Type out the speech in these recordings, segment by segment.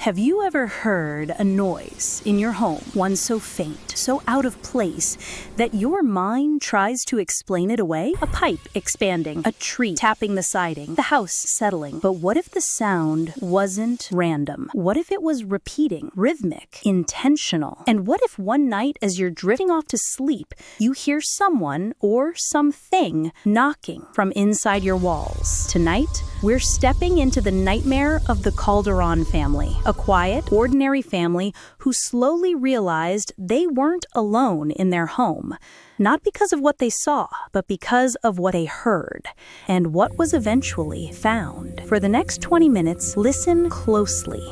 Have you ever heard a noise in your home, one so faint, so out of place, that your mind tries to explain it away? A pipe expanding, a tree tapping the siding, the house settling. But what if the sound wasn't random? What if it was repeating, rhythmic, intentional? And what if one night as you're drifting off to sleep, you hear someone or something knocking from inside your walls? Tonight, we're stepping into the nightmare of the Calderon family. A quiet, ordinary family who slowly realized they weren't alone in their home. Not because of what they saw, but because of what they heard, and what was eventually found. For the next 20 minutes, listen closely,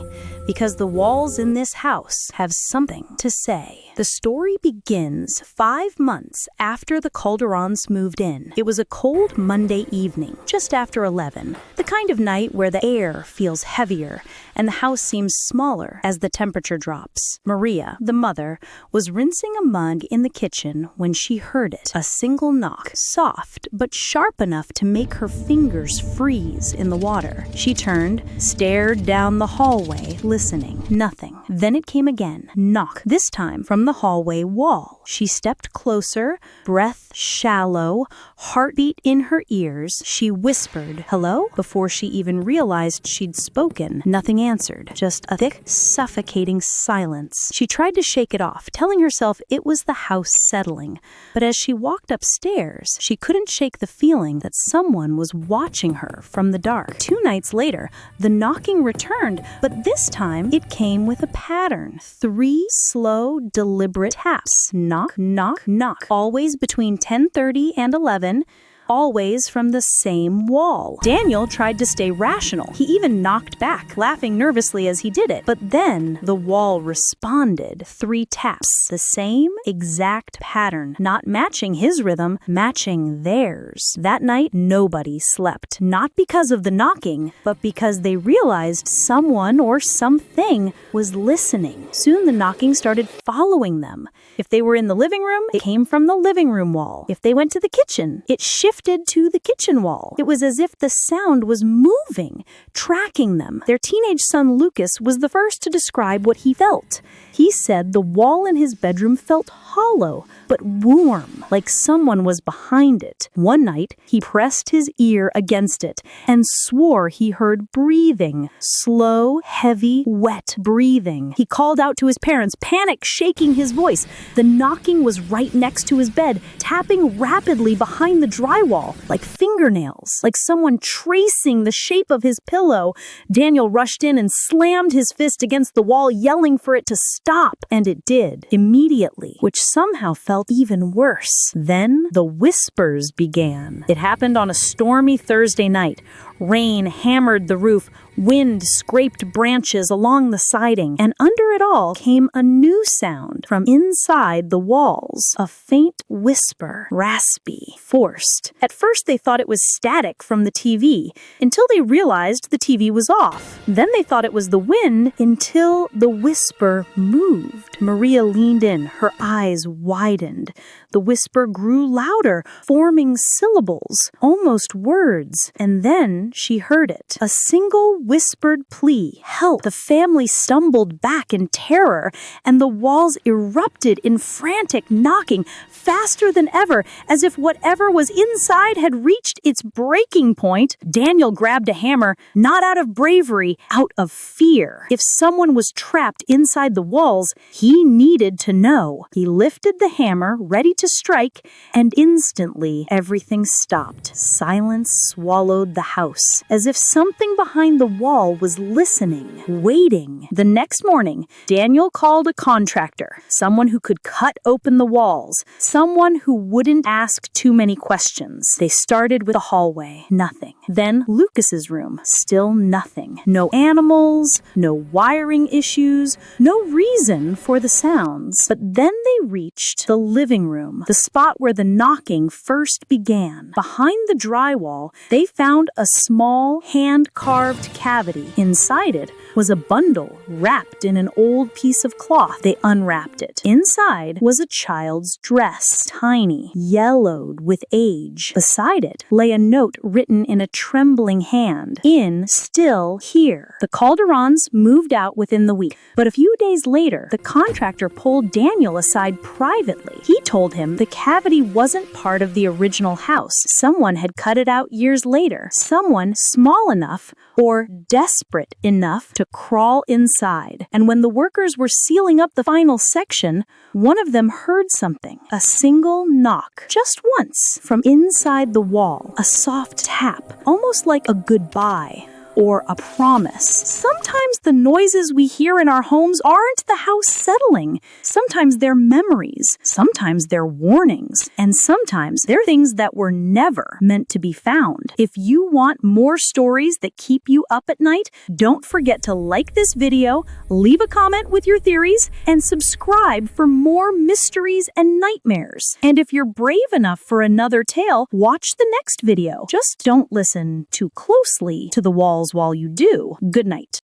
because the walls in this house have something to say. The story begins 5 months after the Calderons moved in. It was a cold Monday evening, just after 11, the kind of night where the air feels heavier and the house seems smaller as the temperature drops. Maria, the mother, was rinsing a mug in the kitchen when she heard it. A single knock, soft but sharp enough to make her fingers freeze in the water. She turned, stared down the hallway, listening. Nothing. Then it came again. Knock. This time from the hallway wall. She stepped closer, breath shallow, heartbeat in her ears. She whispered, "Hello?" Before she even realized she'd spoken. Nothing answered, just a thick, suffocating silence. She tried to shake it off, telling herself it was the house settling. But as she walked upstairs, she couldn't shake the feeling that someone was watching her from the dark. 2 nights later, the knocking returned, but this time it came with a pattern. 3 slow, deliberate taps. Knock, knock, knock. Always between 10:30 and 11. Always from the same wall. Daniel tried to stay rational. He even knocked back, laughing nervously as he did it. But then the wall responded. 3 taps. The same exact pattern. Not matching his rhythm, matching theirs. That night, nobody slept. Not because of the knocking, but because they realized someone or something was listening. Soon the knocking started following them. If they were in the living room, it came from the living room wall. If they went to the kitchen, it shifted to the kitchen wall. It was as if the sound was moving, tracking them. Their teenage son Lucas was the first to describe what he felt. He said the wall in his bedroom felt hollow, but warm, like someone was behind it. One night, he pressed his ear against it and swore he heard breathing. Slow, heavy, wet breathing. He called out to his parents, panic shaking his voice. The knocking was right next to his bed, tapping rapidly behind the drywall, like fingernails, like someone tracing the shape of his pillow. Daniel rushed in and slammed his fist against the wall, yelling for it to stop. And it did, immediately, which somehow felt even worse. Then the whispers began. It happened on a stormy Thursday night. Rain hammered the roof, wind scraped branches along the siding, and under it all came a new sound from inside the walls. A faint whisper, raspy, forced. At first they thought it was static from the TV, until they realized the TV was off. Then they thought it was the wind, until the whisper moved. Maria leaned in, her eyes widened. The whisper grew louder, forming syllables, almost words, and then she heard it. A single whispered plea. Help! The family stumbled back in terror, and the walls erupted in frantic knocking, faster than ever, as if whatever was inside had reached its breaking point. Daniel grabbed a hammer, not out of bravery, out of fear. If someone was trapped inside the walls, he needed to know. He lifted the hammer, ready to strike, and instantly everything stopped. Silence swallowed the house, as if something behind the wall was listening, waiting. The next morning, Daniel called a contractor, someone who could cut open the walls, someone who wouldn't ask too many questions. They started with the hallway, nothing. Then Lucas's room, still nothing. No animals, no wiring issues, no reason for the sounds. But then they reached the living room, the spot where the knocking first began. Behind the drywall, they found a small hand-carved cavity. Inside it was a bundle wrapped in an old piece of cloth. They unwrapped it. Inside was a child's dress, tiny, yellowed with age. Beside it lay a note written in a trembling hand. In, still here. The Calderons moved out within the week, but a few days later, the contractor pulled Daniel aside privately. He told him the cavity wasn't part of the original house. Someone had cut it out years later. Someone small enough or desperate enough to crawl inside. And when the workers were sealing up the final section, one of them heard something. A single knock, just once, from inside the wall. A soft tap, almost like a goodbye or a promise. Sometimes the noises we hear in our homes aren't the house settling. Sometimes they're memories. Sometimes they're warnings. And sometimes they're things that were never meant to be found. If you want more stories that keep you up at night, don't forget to like this video, leave a comment with your theories, and subscribe for more mysteries and nightmares. And if you're brave enough for another tale, watch the next video. Just don't listen too closely to the walls while you do. Good night.